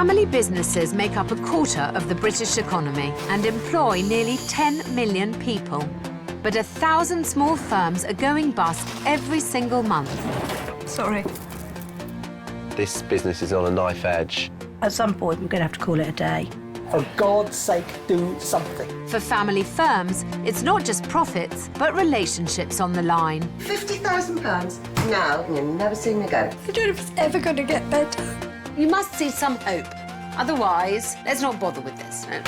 Family businesses make up a quarter of the British economy and employ nearly 10 million people. But 1,000 small firms are going bust every single month. Sorry. This business is on a knife edge. At some point, we're going to have to call it a day. For God's sake, do something. For family firms, it's not just profits, but relationships on the line. £50,000 now, and you've never seen me go. I don't know if it's ever going to get better. You must see some hope. Otherwise, let's not bother with this. No.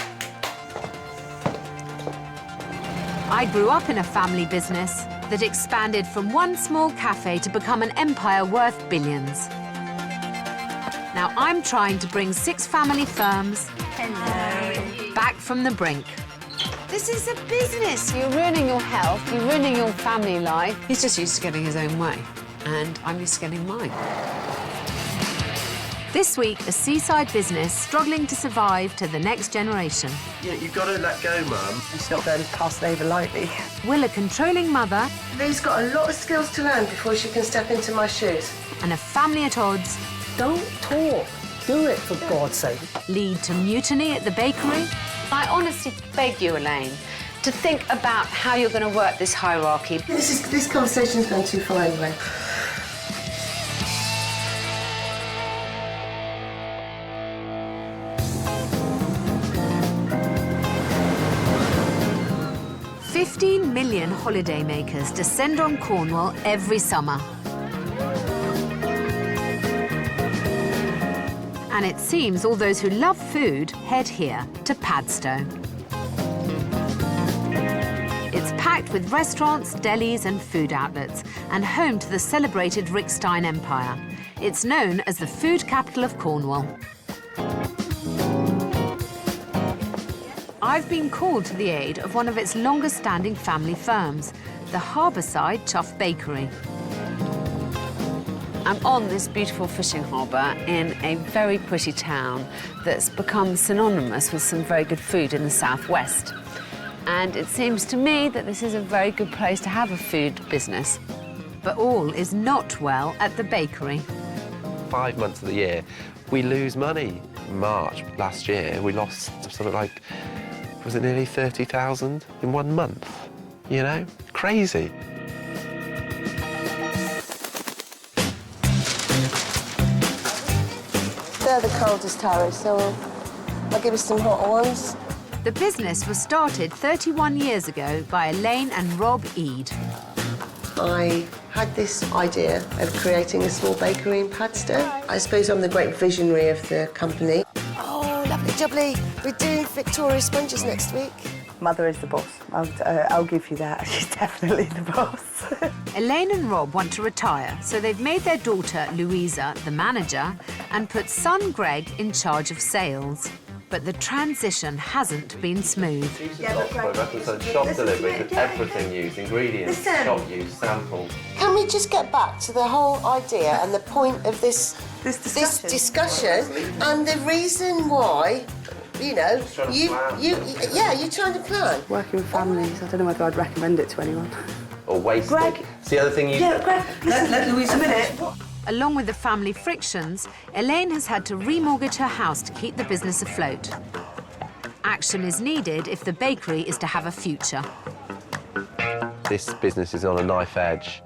I grew up in a family business that expanded from one small cafe to become an empire worth billions. Now I'm trying to bring 6 family firms back from the brink. This is a business. You're ruining your health, you're ruining your family life. He's just used to getting his own way, and I'm used to getting mine. This week, a seaside business struggling to survive to the next generation. Yeah, you've got to let go, Mum. It's not going to pass it over lightly. Will a controlling mother Lee's got a lot of skills to learn before she can step into my shoes. and a family at odds Don't talk. Do it, for God's sake. lead to mutiny at the bakery? I honestly beg you, Elaine, to think about how you're going to work this hierarchy. This conversation's gone too far anyway. $15 million holidaymakers descend on Cornwall every summer. And it seems all those who love food head here, to Padstow. It's packed with restaurants, delis and food outlets, and home to the celebrated Rickstein Empire. It's known as the food capital of Cornwall. I've been called to the aid of one of its longest-standing family firms, the Harbourside Chuff Bakery. I'm on this beautiful fishing harbour in a very pretty town that's become synonymous with some very good food in the southwest. And it seems to me that this is a very good place to have a food business. But all is not well at the bakery. 5 months of the year, we lose money. March last year, we lost something like, was it nearly 30,000 in 1 month? You know, crazy. They're the coldest tariffs, so I'll give you some hot ones. The business was started 31 years ago by Elaine and Rob Eade. I had this idea of creating a small bakery in Padstow. I suppose I'm the great visionary of the company. Oh, lovely jubbly. We're doing Victoria sponges next week. Mother is the boss. I'll give you that. She's definitely the boss. Elaine and Rob want to retire, so they've made their daughter, Louisa, the manager, and put son, Greg, in charge of sales. But the transition hasn't been smooth. Shop deliveries, everything used, ingredients, shop use, samples. Can we just get back to the whole idea and the point of this discussion and the reason why, you know, you're trying to plan. Working with families, I don't know whether I'd recommend it to anyone. Or wasted. Greg. It's the other thing you... Yeah, Greg, Let Louise a minute. Along with the family frictions, Elaine has had to remortgage her house to keep the business afloat. Action is needed if the bakery is to have a future. This business is on a knife edge.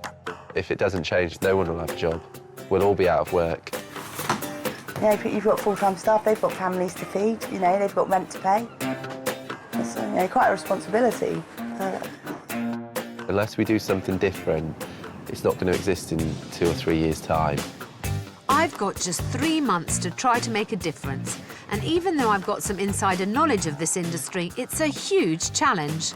If it doesn't change, no one will have a job. We'll all be out of work. Yeah, you've got full-time staff, they've got families to feed, you know, they've got rent to pay. It's quite a responsibility. Unless we do something different, it's not going to exist in 2 or 3 years' time. I've got just 3 months to try to make a difference. And even though I've got some insider knowledge of this industry, it's a huge challenge.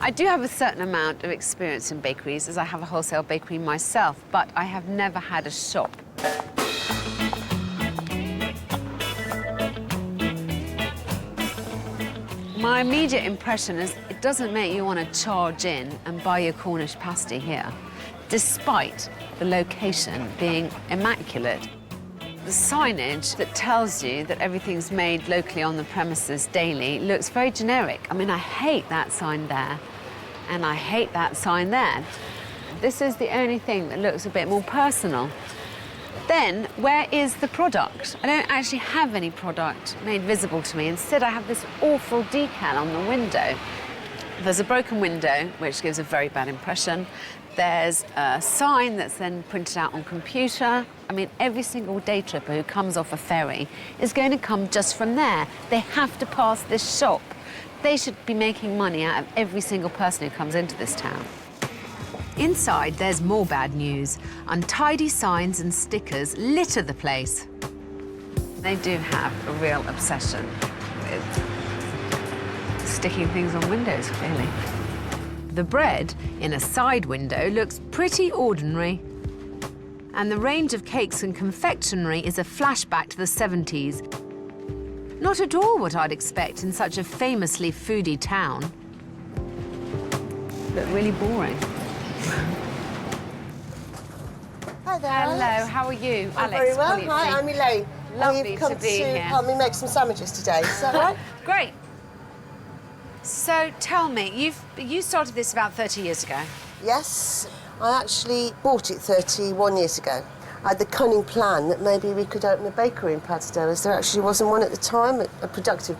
I do have a certain amount of experience in bakeries, as I have a wholesale bakery myself, but I have never had a shop. My immediate impression is it doesn't make you want to charge in and buy your Cornish pasty here, despite the location being immaculate. The signage that tells you that everything's made locally on the premises daily looks very generic. I mean, I hate that sign there, and I hate that sign there. This is the only thing that looks a bit more personal. Then, where is the product? I don't actually have any product made visible to me. Instead, I have this awful decal on the window. There's a broken window, which gives a very bad impression. There's a sign that's then printed out on computer. I mean, every single day tripper who comes off a ferry is going to come just from there. They have to pass this shop. They should be making money out of every single person who comes into this town. Inside, there's more bad news. Untidy signs and stickers litter the place. They do have a real obsession with sticking things on windows, clearly. The bread in a side window looks pretty ordinary. And the range of cakes and confectionery is a flashback to the 70s. Not at all what I'd expect in such a famously foodie town. But really boring. Hi there, Hello, Alex. how are you? I'm Alex, very well. Polizzi. Hi, I'm Elaine. Lovely You've come to be here. help me make some sandwiches today, is that right? Great. So tell me, you started this about 30 years ago. Yes, I actually bought it 31 years ago. I had the cunning plan that maybe we could open a bakery in Padstow, as there actually wasn't one at the time, a production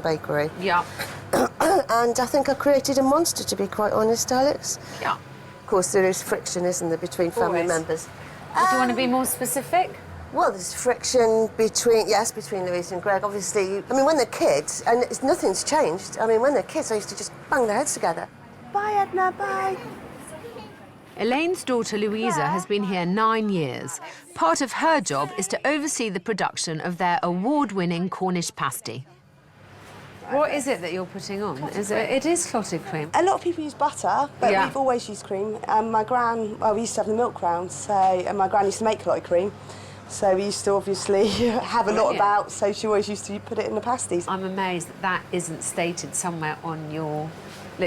bakery. Yeah. And I think I created a monster, to be quite honest, Alex. Yeah. Of course, there is friction, isn't there, between family Always. members. Do you want to be more specific? Well, there's friction between Louise and Greg. Obviously, I mean, when they're kids, and nothing's changed. I mean, when they're kids, I used to just bang their heads together. Bye, Edna, bye. Elaine's daughter Louisa has been here 9 years. Part of her job is to oversee the production of their award-winning Cornish pasty. What is it that you're putting on? It is clotted cream. A lot of people use butter, but Yeah. we've always used cream. My gran, well, we used to have the milk round, and my gran used to make a lot of cream. So we used to obviously have a lot Brilliant. about, so she always used to put it in the pasties. I'm amazed that that isn't stated somewhere on your...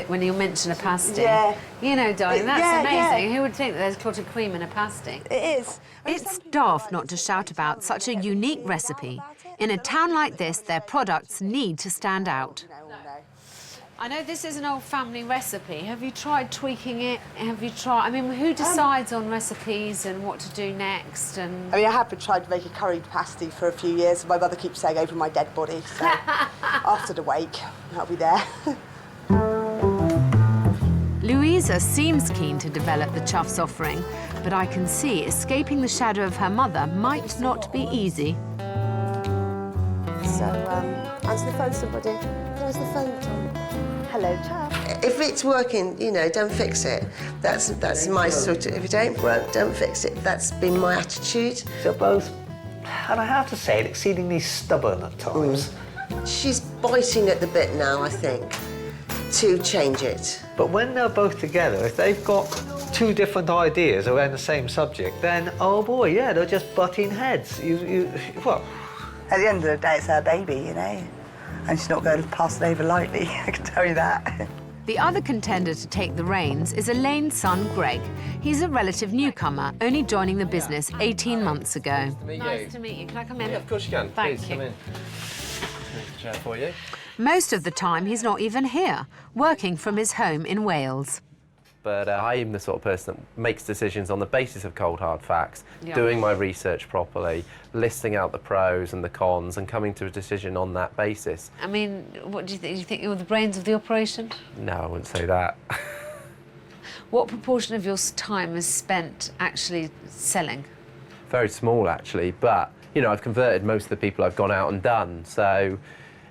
When you mention a pasty. Yeah. You know, darling, that's Yeah, amazing. yeah. Who would think that there's clotted cream in a pasty? It is. It's daft not to shout about such a unique recipe. In a town like this, their products need to stand out. I know this is an old family recipe. Have you tried tweaking it? Have you tried... I mean, who decides on recipes and what to do next? And I mean, I have been trying to make a curried pasty for a few years. My mother keeps saying over my dead body, so after the wake, I'll be there. Louisa seems keen to develop the Chuff's offering, but I can see escaping the shadow of her mother might not be easy. So, answer the phone, somebody. Answer the phone, Tom. Hello, Chuff. If it's working, you know, don't fix it. That's my sort of... If it ain't broke, don't fix it. That's been my attitude. They're both, and I have to say, exceedingly stubborn at times. She's biting at the bit now, I think, to change it. But when they're both together, if they've got two different ideas around the same subject, then, oh boy, yeah, they're just butting heads. Well... At the end of the day, it's her baby, you know, and she's not going to pass it over lightly, I can tell you that. The other contender to take the reins is Elaine's son, Greg. He's a relative newcomer, only joining the business 18 months ago. nice to meet you. Can I come in? Yeah, of course you can. Thank Please, you. come in. Move the chair for you. Most of the time, he's not even here, working from his home in Wales. But I am the sort of person that makes decisions on the basis of cold, hard facts, Yeah. doing my research properly, listing out the pros and the cons and coming to a decision on that basis. I mean, what do you think? Do you think you're the brains of the operation? No, I wouldn't say that. What proportion of your time is spent actually selling? Very small, actually, but, you know, I've converted most of the people I've gone out and done, so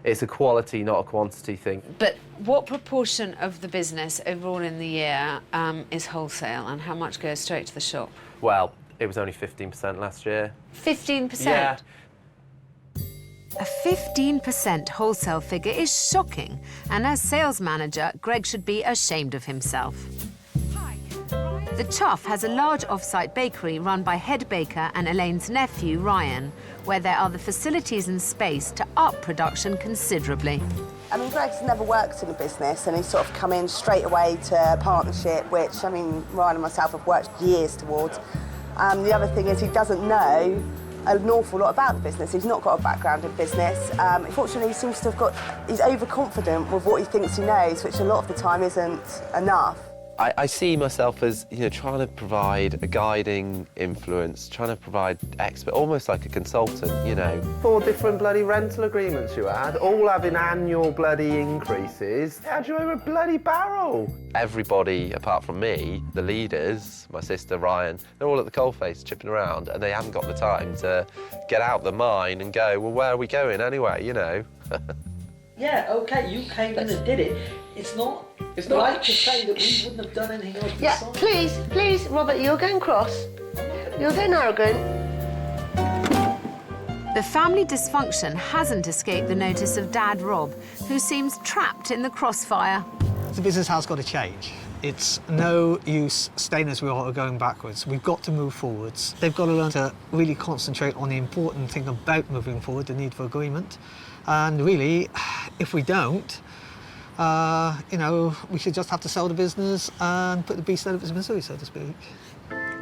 it's a quality, not a quantity thing. But what proportion of the business overall in the year is wholesale and how much goes straight to the shop? Well, it was only 15% last year. 15%? Yeah. A 15% wholesale figure is shocking, and as sales manager, Greg should be ashamed of himself. The Chuff has a large off-site bakery run by head baker and Elaine's nephew, Ryan, where there are the facilities and space to up production considerably. I mean, Greg's never worked in a business, and he's sort of come in straight away to a partnership, which, I mean, Ryan and myself have worked years towards. The other thing is he doesn't know an awful lot about the business. He's not got a background in business. Unfortunately, he seems to have he's overconfident with what he thinks he knows, which a lot of the time isn't enough. I see myself as, you know, trying to provide a guiding influence, trying to provide expert, almost like a consultant, you know. 4 different bloody rental agreements you had, all having annual bloody increases. How'd you over a bloody barrel? Everybody, apart from me, the leaders, my sister, Ryan, they're all at the coalface chipping around, and they haven't got the time to get out the mine and go, well, where are we going anyway, you know? Yeah, OK, you came in and did it. It's not right to say that we wouldn't have done anything else. Yeah, please, Robert, you're going cross. You're getting arrogant. The family dysfunction hasn't escaped the notice of Dad Rob, who seems trapped in the crossfire. The business has got to change. It's no use staying as we are or going backwards. We've got to move forwards. They've got to learn to really concentrate on the important thing about moving forward, the need for agreement. And really, if we don't, you know, we should just have to sell the business and put the beast out of its misery, so to speak.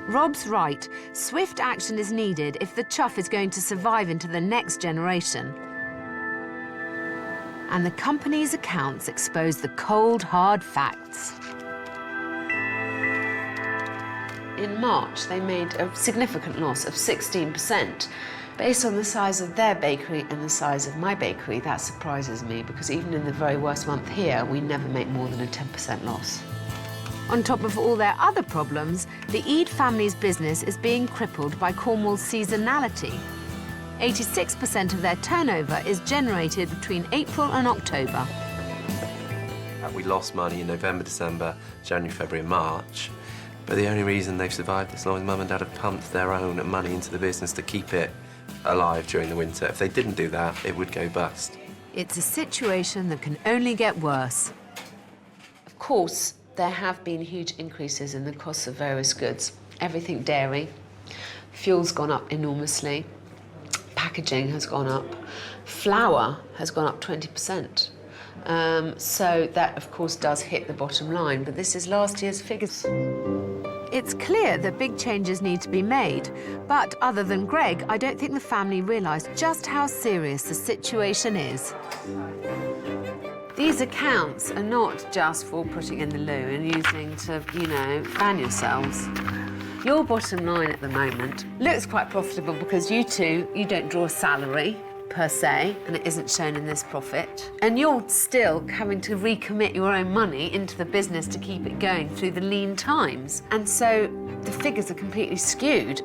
Rob's right. Swift action is needed if the chuff is going to survive into the next generation. And the company's accounts expose the cold, hard facts. In March, they made a significant loss of 16%. Based on the size of their bakery and the size of my bakery, that surprises me, because even in the very worst month here, we never make more than a 10% loss. On top of all their other problems, the Eade family's business is being crippled by Cornwall's seasonality. 86% of their turnover is generated between April and October. We lost money in November, December, January, February and March. But the only reason they've survived this long is Mum and Dad have pumped their own money into the business to keep it alive during the winter. If they didn't do that, it would go bust. It's a situation that can only get worse. Of course, there have been huge increases in the costs of various goods. Everything dairy, fuel's gone up enormously, packaging has gone up, flour has gone up 20%. So that, of course, does hit the bottom line, but this is last year's figures. It's clear that big changes need to be made, but other than Greg, I don't think the family realised just how serious the situation is. These accounts are not just for putting in the loo and using to, you know, fan yourselves. Your bottom line at the moment looks quite profitable because you don't draw a salary per se, and it isn't shown in this profit. And you're still having to recommit your own money into the business to keep it going through the lean times. And so the figures are completely skewed.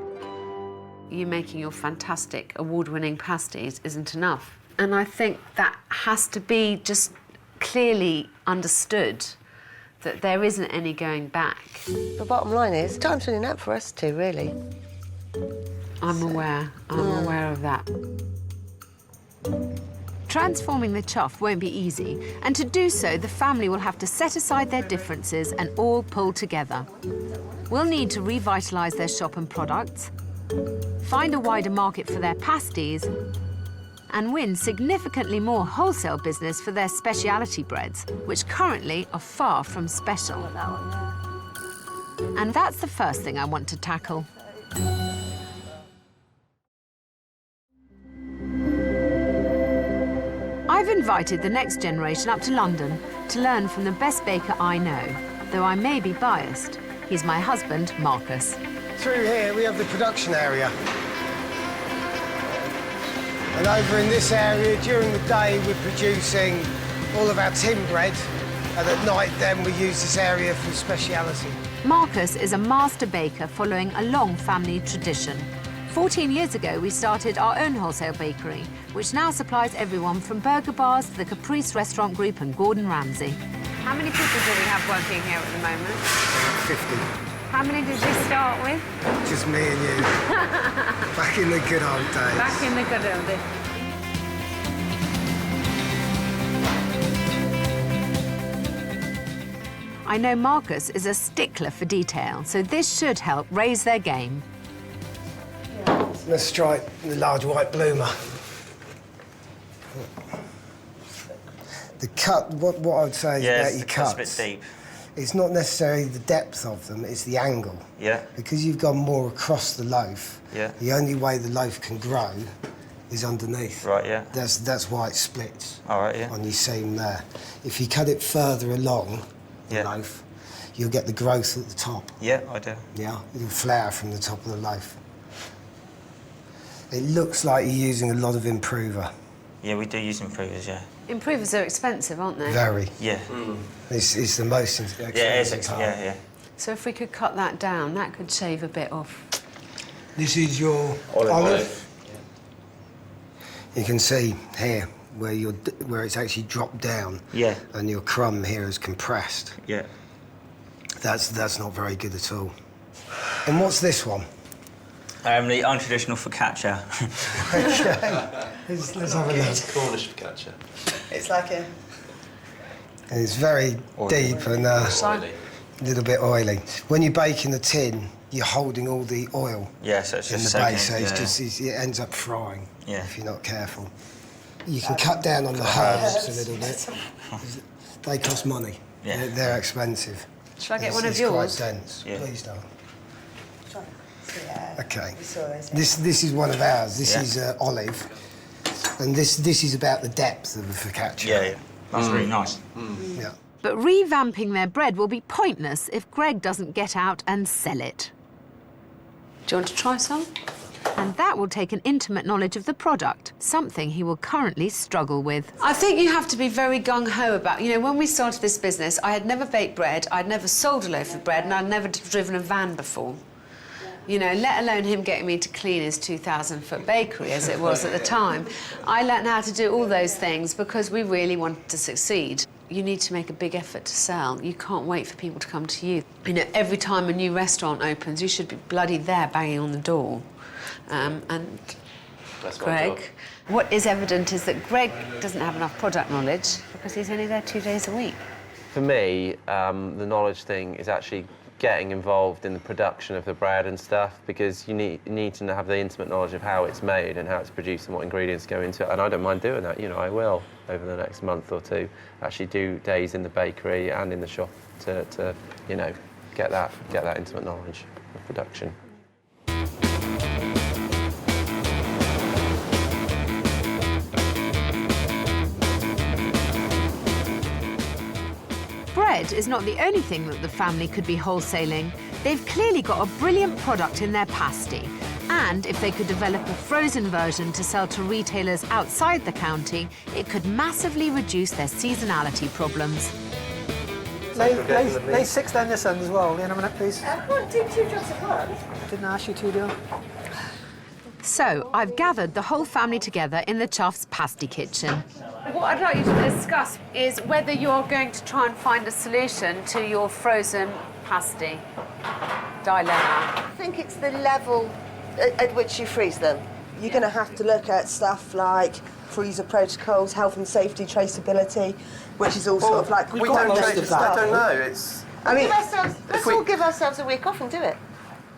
You making your fantastic award-winning pasties isn't enough. And I think that has to be just clearly understood, that there isn't any going back. The bottom line is, time's running out for us too, really. I'm aware of that. Transforming the chuff won't be easy, and to do so, the family will have to set aside their differences and all pull together. We'll need to revitalise their shop and products, find a wider market for their pasties, and win significantly more wholesale business for their speciality breads, which currently are far from special. And that's the first thing I want to tackle. I've invited the next generation up to London to learn from the best baker I know, though I may be biased. He's my husband, Marcus. Through here, we have the production area. And over in this area, during the day, we're producing all of our tin bread, and at night, then, we use this area for speciality. Marcus is a master baker following a long family tradition. 14 years ago, we started our own wholesale bakery, which now supplies everyone from burger bars to the Caprice Restaurant Group and Gordon Ramsay. How many people do we have working here at the moment? 50. How many did you start with? Just me and you. Back in the good old days. Back in the good old days. I know Marcus is a stickler for detail, so this should help raise their game. Let's try the large white bloomer. The cut, what I would say is about your cuts. It's a bit deep. It's not necessarily the depth of them, it's the angle. Yeah. Because you've gone more across the loaf, Yeah. the only way the loaf can grow is underneath. Right, yeah. That's why it splits. All right, yeah. On your seam there. If you cut it further along the Yeah. loaf, you'll get the growth at the top. Yeah, I do. Yeah, it'll flare from the top of the loaf. It looks like you're using a lot of improver. Yeah, we do use improvers, yeah. Improvers are expensive, aren't they? Very. Yeah. It's the most expensive Yeah, it is, part. yeah. So if we could cut that down, that could shave a bit off. This is your olive. You can see here where it's actually dropped down. Yeah. And your crumb here is compressed. Yeah. That's not very good at all. And what's this one? The untraditional focaccia. Okay. Let's have a look. It's Cornish focaccia. It's like a... And it's very deep and a little bit oily. When you bake in the tin, you're holding all the oil Yeah, so it's in just the base, so soaking, it ends up frying if you're not careful. You can cut down on the herbs a little bit. They cost money. Yeah. They're expensive. Shall I get one of It's yours? quite dense. Yeah. Please don't. Yeah. Okay. We saw those, yeah. This is one of ours. This Yeah. is olive, and this is about the depth of the focaccia. Yeah. That's really nice. Yeah. But revamping their bread will be pointless if Greg doesn't get out and sell it. Do you want to try some? And that will take an intimate knowledge of the product, something he will currently struggle with. I think you have to be very gung-ho about, you know, when we started this business, I had never baked bread, I'd never sold a loaf of bread, and I'd never driven a van before. You know, let alone him getting me to clean his 2,000-foot bakery, as it was at the time. I learned how to do all those things because we really wanted to succeed. You need to make a big effort to sell. You can't wait for people to come to you. You know, every time a new restaurant opens, you should be bloody there banging on the door. And That's my Greg, job. what is evident is that Greg doesn't have enough product knowledge because he's only there 2 days a week. For me, the knowledge thing is actually getting involved in the production of the bread and stuff, because you need to have the intimate knowledge of how it's made and how it's produced and what ingredients go into it. And I don't mind doing that. You know, I will over the next month or two actually do days in the bakery and in the shop to you know, get that intimate knowledge of production. Bread is not the only thing that the family could be wholesaling. They've clearly got a brilliant product in their pasty. And if they could develop a frozen version to sell to retailers outside the county, it could massively reduce their seasonality problems. Lay 6 down this end as well. In a minute, please. What, do 2 jobs at once? Didn't ask you to, do. So I've gathered the whole family together in the Chuff's pasty kitchen. What I'd like you to discuss is whether you're going to try and find a solution to your frozen pasty dilemma. I think it's the level at which you freeze them. You're going to have to look at stuff like freezer protocols, health and safety, traceability, which is all sort of like... We don't know. I don't know. It's... I mean, let's all give ourselves a week off and do it.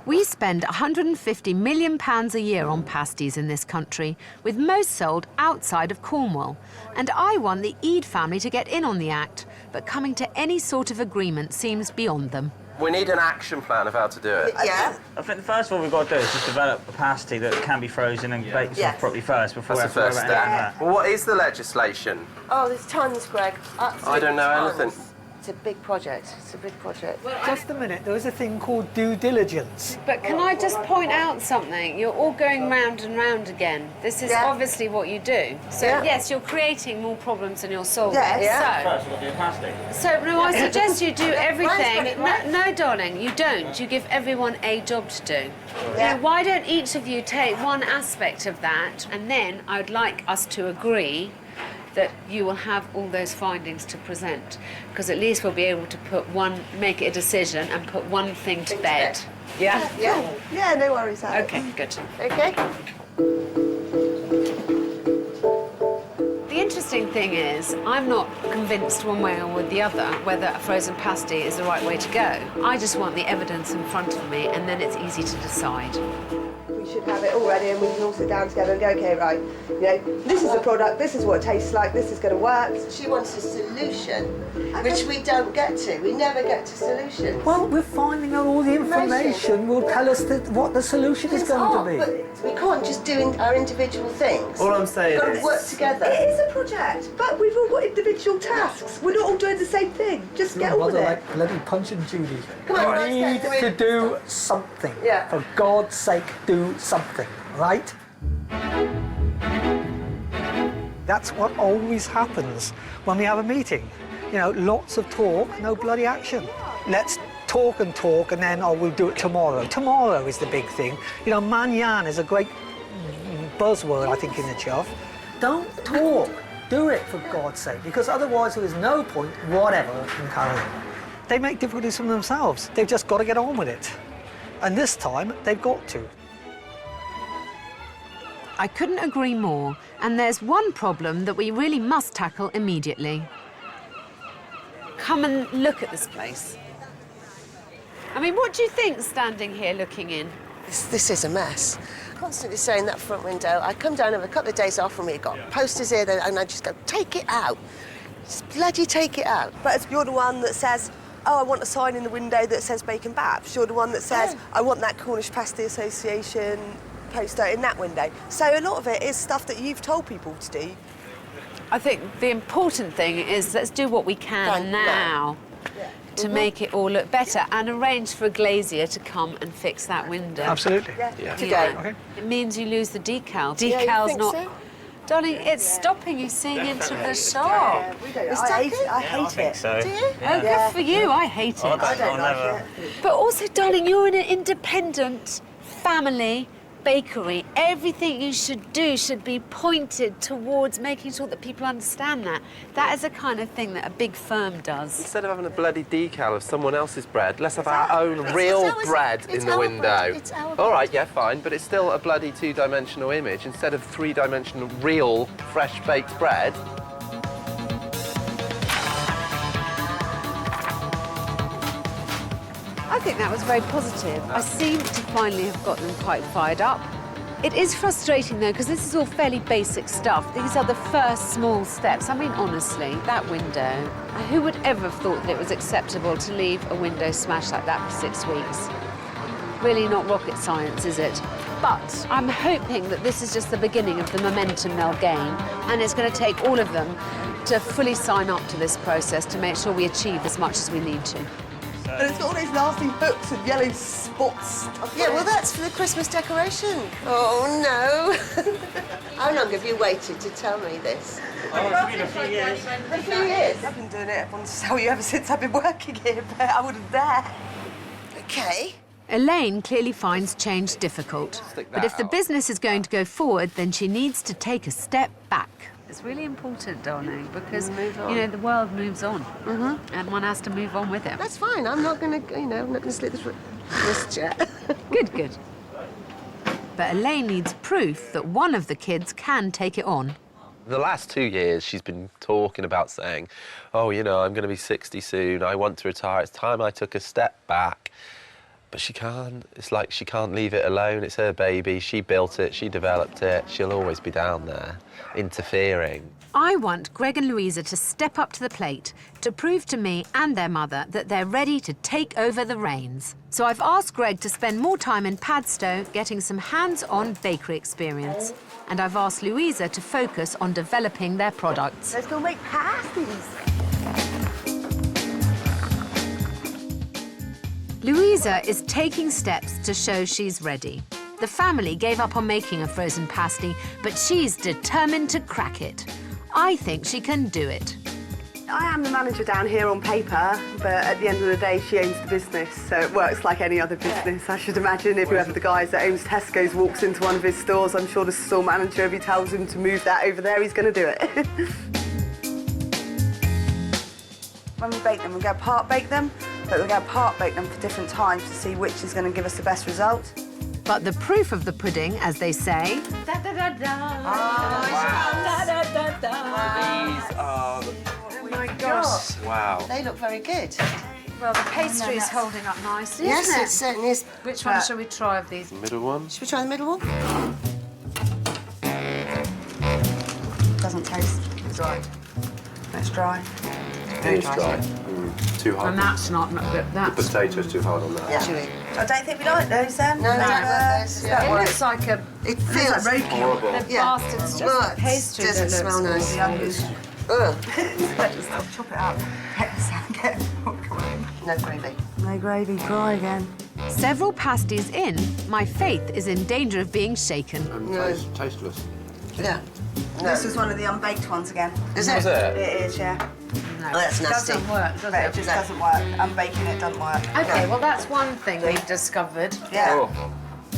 We spend £150 million a year on pasties in this country, with most sold outside of Cornwall. And I want the Eade family to get in on the act, but coming to any sort of agreement seems beyond them. We need an action plan of how to do it. Yeah. I think the first one we've got to do is just develop a pasty that can be frozen and baked properly first before That's we the have to first worry about step. anything like Well, what is the legislation? Oh, there's tons, Greg. I don't know anything. It's a big project. It's a big project. Just a minute. There is a thing called due diligence. But can I just point out something? You're all going round and round again. This is obviously what you do. So, yes, you're creating more problems than you're solving. First, we've got to do a pasty. So, no, I suggest you do everything. No, darling, you don't. You give everyone a job to do. Yeah. Now, why don't each of you take one aspect of that, and then I'd like us to agree that you will have all those findings to present, because at least we'll be able to make it a decision and put one thing to bed. Yeah? Yeah, no worries. Okay, good. Okay. The interesting thing is, I'm not convinced one way or the other whether a frozen pasty is the right way to go. I just want the evidence in front of me, and then it's easy to decide. We should have it all ready and we can all sit down together and go, okay, right, you know, this is the product, this is what it tastes like, this is going to work. She wants a solution, which we don't get to. We never get to solutions. Well, we're finding out all the information will tell us what the solution is going to be. But we can't just do our individual things. All I'm saying We've got is... to work together. It is a project, but we've all got individual tasks. We're not all doing the same thing. Just get on with Mother, it. like bloody Punch and Judy. Come on, You need to do something. Yeah. For God's sake, do something, right? That's what always happens when we have a meeting. You know, lots of talk, no bloody action. Let's talk, and then, oh, we'll do it tomorrow. Tomorrow is the big thing. You know, manyan is a great buzzword, I think, in the chuff. Don't talk. Do it, for God's sake, because otherwise there is no point, whatever, in carrying on. They make difficulties for themselves. They've just got to get on with it. And this time, they've got to. I couldn't agree more, and there's one problem that we really must tackle immediately. Come and look at this place. I mean, what do you think standing here looking in? This is a mess. Constantly saying that front window. I come down, have a couple of days off and we've got posters here, and I just go, take it out. Just bloody take it out. But you're the one that says, oh, I want a sign in the window that says bacon baps. You're the one that says, I want that Cornish Pasty Association poster in that window. So a lot of it is stuff that you've told people to do. I think the important thing is let's do what we can now to make it all look better and arrange for a glazier to come and fix that window. Absolutely. Today. Okay. It means you lose the decal. Yeah, you Decal's think not... so? Darling, it's stopping you seeing into the shop. I hate it. So. Do you? Oh, good for you. I hate it. I don't like it. But also, darling, you're in an independent family bakery. Everything you should do should be pointed towards making sure that people understand that. That is the kind of thing that a big firm does. Instead of having a bloody decal of someone else's bread, let's have our own real bread in the window. It's our All right, yeah, fine, but it's still a bloody two-dimensional image instead of three-dimensional, real, fresh-baked bread. I think that was very positive. I seem to finally have got them quite fired up. It is frustrating, though, because this is all fairly basic stuff. These are the first small steps. I mean, honestly, that window, who would ever have thought that it was acceptable to leave a window smashed like that for 6 weeks? Really not rocket science, is it? But I'm hoping that this is just the beginning of the momentum they'll gain, and it's going to take all of them to fully sign up to this process to make sure we achieve as much as we need to. And it's got all these nasty hooks and yellow spots. Yeah, well, that's for the Christmas decoration. Oh, no. How long have you waited to tell me this? Oh, it's been a few years. A few years. I've been doing it, I want to tell you, ever since I've been working here, but I wouldn't dare. OK. Elaine clearly finds change difficult. But if the business is going to go forward, then she needs to take a step back. It's really important, darling, because, you know, the world moves on. And one has to move on with it. That's fine. I'm not going to, you know, I'm not going to slit this wrist yet. Good, good. But Elaine needs proof that one of the kids can take it on. The last 2 years, she's been talking about saying, oh, you know, I'm going to be 60 soon, I want to retire, it's time I took a step back. But she can't. It's like she can't leave it alone. It's her baby. She built it. She developed it. She'll always be down there, interfering. I want Greg and Louisa to step up to the plate to prove to me and their mother that they're ready to take over the reins. So I've asked Greg to spend more time in Padstow getting some hands-on bakery experience. And I've asked Louisa to focus on developing their products. Let's go make pasties. Louisa is taking steps to show she's ready. The family gave up on making a frozen pasty, but she's determined to crack it. I think she can do it. I am the manager down here on paper, but at the end of the day, she owns the business, so it works like any other business. I should imagine if whoever the guy that owns Tesco's walks into one of his stores, I'm sure the store manager, if he tells him to move that over there, he's going to do it. When we bake them, we're going to part bake them, but we're going to part bake them for different times to see which is going to give us the best result. But the proof of the pudding, as they say... These are... Oh my gosh. Wow. They look very good. Well, the pastry is holding up nicely, Yes, isn't it certainly is. Which one shall we try of these? Middle one. Should we try the middle one? Doesn't taste dry. It's dry. Very dry. Too hard. And that's not good. The potato's too hard on that. Yeah. Chewy. I don't think we like those then. No, we don't like those. It Yeah. looks like a... It feels Horrible. The Yeah. bastard's Well, just it pastry doesn't that smell looks nice. awful. Ugh. Just chop it up. No gravy. No gravy, dry again. Several pasties in, my faith is in danger of being shaken. Tasteless. Yeah. This is one of the unbaked ones again. Is it? Is it? It is, yeah. No, Oh, that's it nasty. doesn't work, does But it it? just doesn't work. Unbaking it doesn't work. Okay, well, that's one thing we've discovered. Yeah.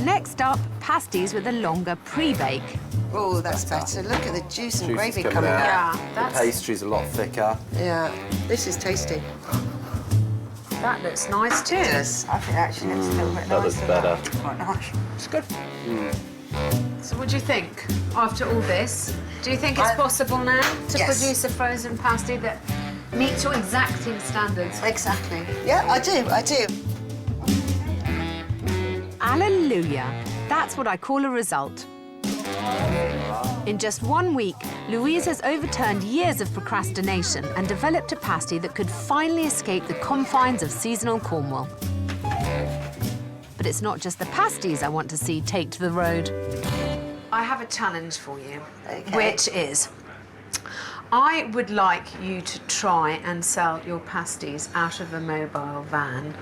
Next up, pasties with a longer pre-bake. Oh, that's better. Look at the juice and Juice gravy is coming out. Yeah, The that's, pastry's a lot thicker. Yeah. This is tasty. that looks nice too. Yes. I think it actually looks a little bit That looks nicer. better. Quite nice. It's good. So what do you think after all this? Do you think it's possible now to Yes. produce a frozen pasty that meets your exacting standards? Exactly. Yeah, I do. Alleluia. That's what I call a result. In just 1 week, Louise has overturned years of procrastination and developed a pasty that could finally escape the confines of seasonal Cornwall. But it's not just the pasties I want to see take to the road. I have a challenge for you, Okay. which is I would like you to try and sell your pasties out of a mobile van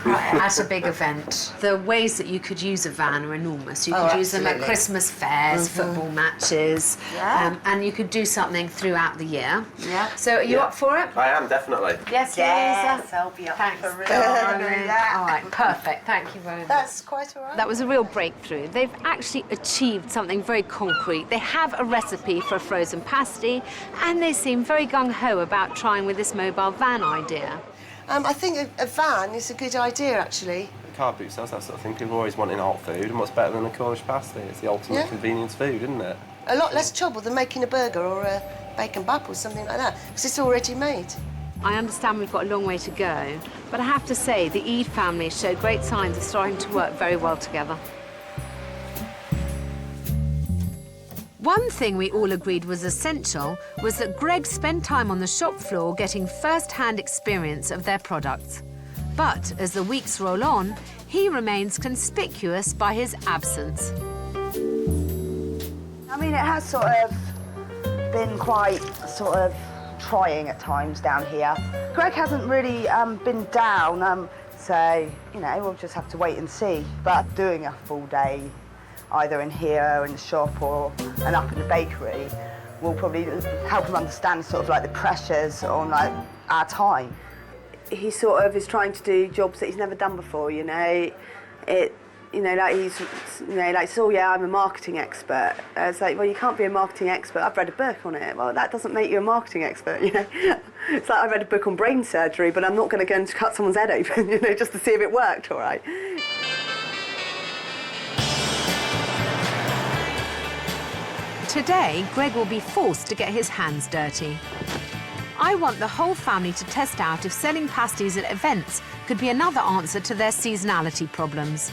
at a big event. The ways that you could use a van are enormous. You could use them at absolutely. Christmas fairs, football matches, and you could do something throughout the year. Yeah. So are you up for it? I am, definitely. Yes, Yes, Lisa? I'll be up Thanks, for it. darling. All right, perfect. Thank you very much. That's quite all right. That was a real breakthrough. They've actually achieved something very concrete. They have a recipe for a frozen pasty, and they seem very gung-ho about trying with this mobile van idea. I think a van is a good idea, actually. Car boot sales, that sort of thing. People are always wanting hot food, and what's better than a Cornish pasty? It's the ultimate convenience food, isn't it? A lot less trouble than making a burger or a bacon bap or something like that, because it's already made. I understand we've got a long way to go, but I have to say the Eade family showed great signs of starting to work very well together. One thing we all agreed was essential was that Greg spend time on the shop floor getting first-hand experience of their products. But as the weeks roll on, he remains conspicuous by his absence. I mean, it has sort of been quite sort of trying at times down here. Greg hasn't really been down, so, you know, we'll just have to wait and see. But doing a full day, either in here, in the shop, or and up in the bakery, will probably help him understand sort of like the pressures on like our time. He sort of is trying to do jobs that he's never done before, you know. Like he's, oh yeah, I'm a marketing expert. It's like, well, you can't be a marketing expert. I've read a book on it. Well, that doesn't make you a marketing expert, you know. It's like I read a book on brain surgery, but I'm not going to go and cut someone's head open, you know, just to see if it worked, all right. Today, Greg will be forced to get his hands dirty. I want the whole family to test out if selling pasties at events could be another answer to their seasonality problems.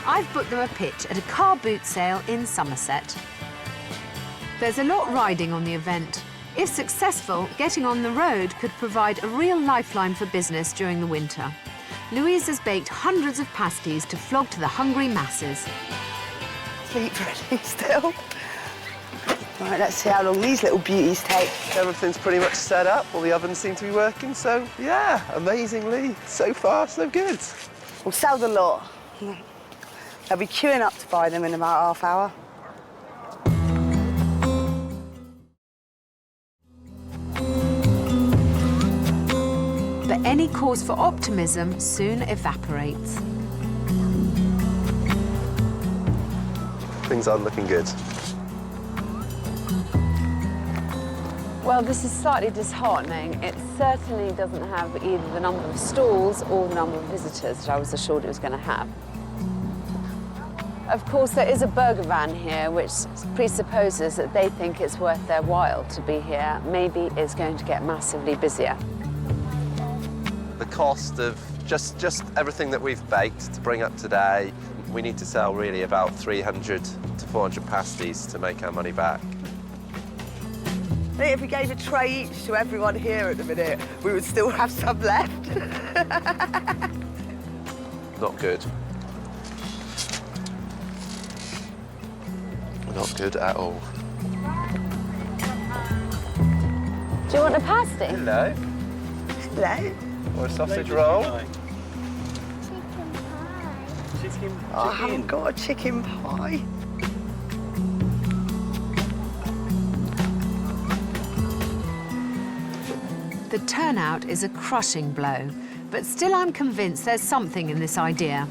I've booked them a pitch at a car boot sale in Somerset. There's a lot riding on the event. If successful, getting on the road could provide a real lifeline for business during the winter. Louise has baked hundreds of pasties to flog to the hungry masses. Sleep ready still. Right, let's see how long these little beauties take. Everything's pretty much set up. All the ovens seem to be working, so yeah, amazingly, so far, so good. We'll sell the lot. They'll be queuing up to buy them in about half hour. But any cause for optimism soon evaporates. Things aren't looking good. Well, this is slightly disheartening. It certainly doesn't have either the number of stalls or the number of visitors that I was assured it was going to have. Of course, there is a burger van here, which presupposes that they think it's worth their while to be here. Maybe it's going to get massively busier. The cost of just everything that we've baked to bring up today, we need to sell really about 300 to 400 pasties to make our money back. I think if we gave a tray each to everyone here at the minute, we would still have some left. Not good. Not good at all. Do you want a pasty? Hello. Hello. Or a sausage roll? Chicken pie. Oh, I haven't got a chicken pie. The turnout is a crushing blow, but still I'm convinced there's something in this idea.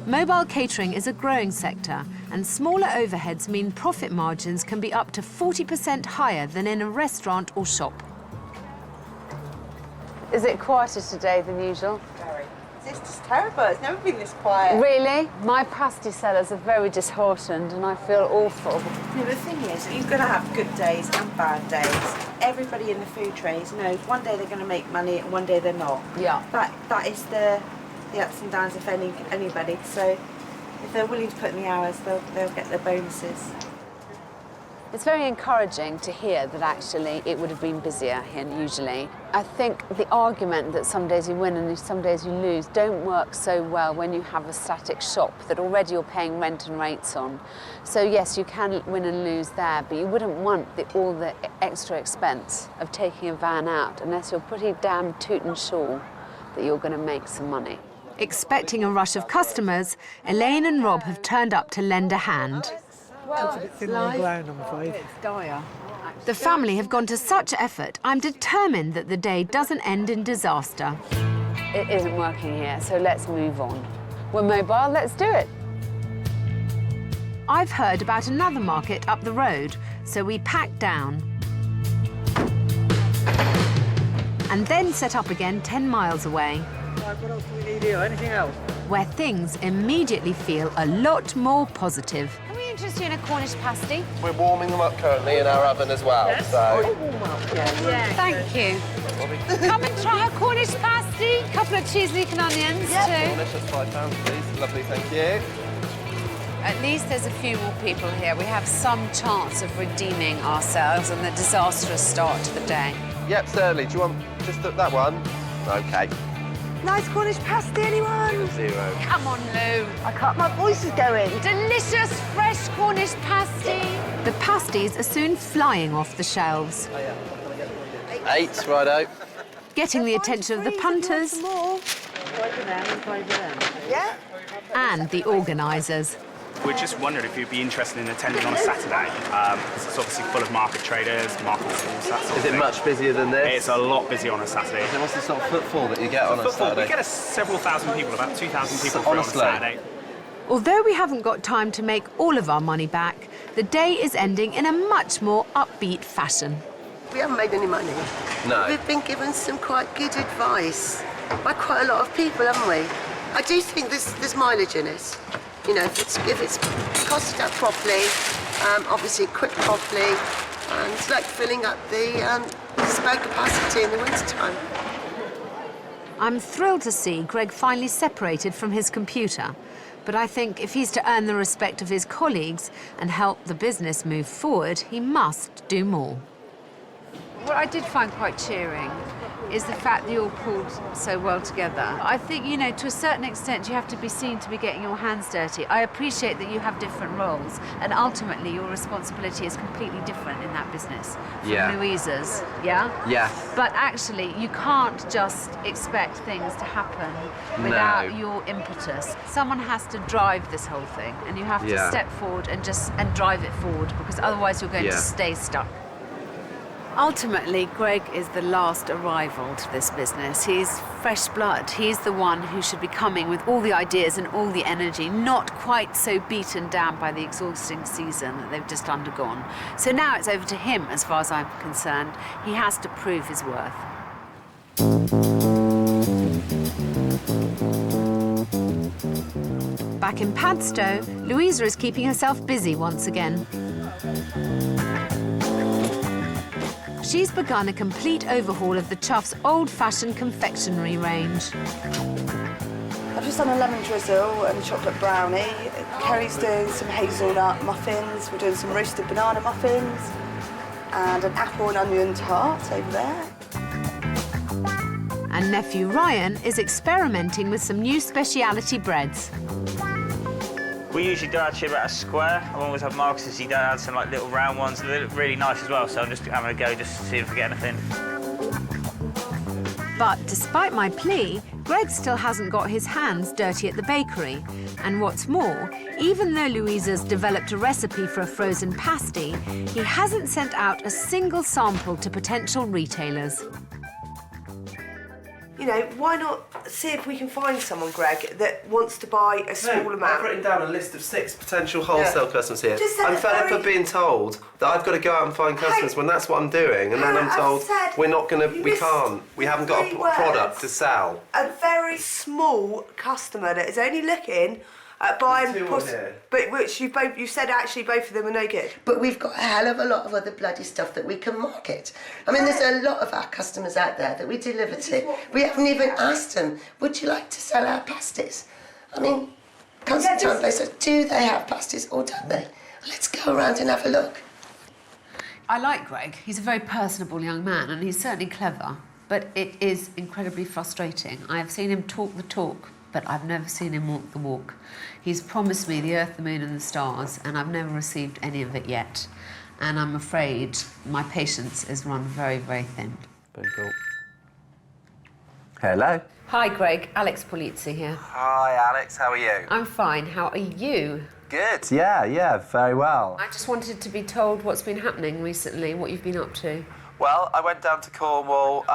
Mobile catering is a growing sector, and smaller overheads mean profit margins can be up to 40% higher than in a restaurant or shop. Is it quieter today than usual? Very. It's just terrible. It's never been this quiet. Really? My pasty sellers are very disheartened and I feel awful. No, the thing is, you're going to have good days and bad days. Everybody in the food trays knows one day they're going to make money and one day they're not. Yeah. That is the ups and downs of anybody. So if they're willing to put in the hours, they'll get their bonuses. It's very encouraging to hear that actually it would have been busier here usually. I think the argument that some days you win and some days you lose don't work so well when you have a static shop that already you're paying rent and rates on. So yes, you can win and lose there, but you wouldn't want all the extra expense of taking a van out unless you're pretty damn toot and sure that you're going to make some money. Expecting a rush of customers, Elaine and Rob have turned up to lend a hand. Well, It's thin on the ground, I'm afraid. it's dire. The family have gone to such effort, I'm determined that the day doesn't end in disaster. It isn't working here, so let's move on. We're mobile, let's do it. I've heard about another market up the road, so we packed down. And then set up again 10 miles away, Right, what else do we need here? Anything else? where things immediately feel a lot more positive. Can we interest you in a Cornish pasty? We're warming them up currently in our oven as well, so... Thank you. Come and try a Cornish pasty. A couple of cheese, leek and onions, too. Cornish, that's £5, please. Lovely, thank you. At least there's a few more people here. We have some chance of redeeming ourselves on the disastrous start to the day. Yep, certainly. Do you want just that one? OK. Nice Cornish pasty, anyone? 0. Come on, Lou. I can't, my voice is going. Delicious, fresh Cornish pasty. The pasties are soon flying off the shelves, 8, righto. getting the attention of the punters Yeah? and the organisers. We're just wondering if you'd be interested in attending on a Saturday, because it's obviously full of market traders, market stalls, that sort of Is it thing. much busier than this? It's a lot busier on a Saturday. And what's the sort of footfall that you get on a Football, Saturday? we get several thousand people, about 2,000 people through on a Honestly? Saturday. Although we haven't got time to make all of our money back, the day is ending in a much more upbeat fashion. We haven't made any money. No. We've been given some quite good advice by quite a lot of people, haven't we? I do think there's mileage in it. You know, if it's costed up properly, obviously equipped properly, and like filling up the spare capacity in the wintertime. I'm thrilled to see Greg finally separated from his computer, but I think if he's to earn the respect of his colleagues and help the business move forward, he must do more. What I did find quite cheering is the fact that you all pulled so well together. I think, you know, to a certain extent, you have to be seen to be getting your hands dirty. I appreciate that you have different roles, and ultimately your responsibility is completely different in that business from Yeah. Louisa's, yeah? Yeah. But actually, you can't just expect things to happen without your impetus. Someone has to drive this whole thing, and you have to Yeah. step forward and drive it forward, because otherwise you're going to stay stuck. Ultimately, Greg is the last arrival to this business. He's fresh blood. He's the one who should be coming with all the ideas and all the energy, not quite so beaten down by the exhausting season that they've just undergone. So now it's over to him, as far as I'm concerned. He has to prove his worth. Back in Padstow, Louisa is keeping herself busy once again. She's begun a complete overhaul of the Chuff's old-fashioned confectionery range. I've just done a lemon drizzle and a chocolate brownie. Kerry's doing some hazelnut muffins. We're doing some roasted banana muffins and an apple and onion tart over there. And nephew Ryan is experimenting with some new speciality breads. We usually do actually about a square. I always have Marcus, he does some like little round ones. They look really nice as well, so I'm just having a go just to see if we get anything. But despite my plea, Greg still hasn't got his hands dirty at the bakery. And what's more, even though Louisa's developed a recipe for a frozen pasty, he hasn't sent out a single sample to potential retailers. You know, why not see if we can find someone, Greg, that wants to buy a small amount? I've written down a list of 6 potential wholesale customers here. Just I'm fed up of being told that I've got to go out and find customers when that's what I'm doing, and then I'm told we're not going to, we can't, we haven't got a product to sell. A very small customer that is only looking at buying, but which you said actually both of them are no good. But we've got a hell of a lot of other bloody stuff that we can market. I mean, there's a lot of our customers out there that we deliver to. We haven't even asked them, would you like to sell our pasties? I mean, Constantine Place, do they have pasties or don't they? Let's go around and have a look. I like Greg. He's a very personable young man and he's certainly clever, but it is incredibly frustrating. I have seen him talk the talk, but I've never seen him walk the walk. He's promised me the earth, the moon and the stars, and I've never received any of it yet. And I'm afraid my patience is run very, very thin. Very cool. Hello. Hi, Greg. Alex Polizzi here. Hi, Alex. How are you? I'm fine. How are you? Good. Yeah, very well. I just wanted to be told what's been happening recently, what you've been up to. Well, I went down to Cornwall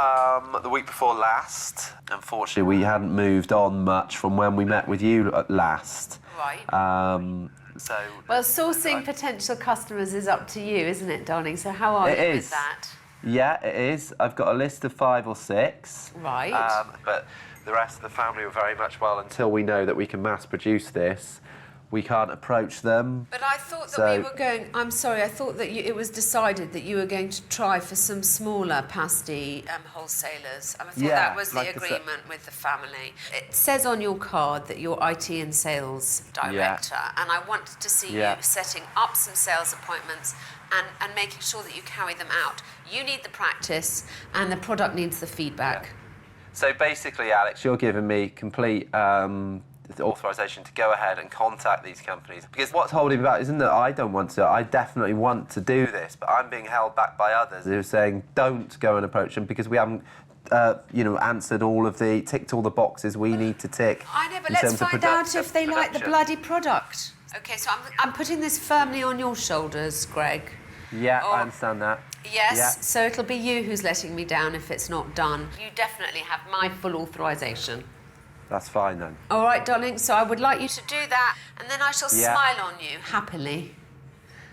the week before last. Unfortunately, we hadn't moved on much from when we met with you last. Right. Well, sourcing potential customers is up to you, isn't it, darling? So how are you with that? Yeah, it is. I've got a list of 5 or 6. Right. But the rest of the family were very much, well, until we know that we can mass produce this, we can't approach them. But I thought that we were going... I'm sorry, I thought that it was decided that you were going to try for some smaller pasty wholesalers. I thought that was the agreement with the family. It says on your card that you're IT and sales director, and I wanted to see you setting up some sales appointments and making sure that you carry them out. You need the practice, and the product needs the feedback. So basically, Alex, you're giving me complete... authorisation to go ahead and contact these companies, because what's holding me back isn't that I don't want to. I definitely want to do this, but I'm being held back by others who are saying don't go and approach them because we haven't answered ticked all the boxes we need to tick. I know, but let's find out if they like the bloody product. Okay, so I'm putting this firmly on your shoulders, Greg. Yeah, I understand that. Yes, yeah. So it'll be you who's letting me down if it's not done. You definitely have my full authorisation. That's fine then. All right, darling, so I would like you to do that, and then I shall smile on you happily.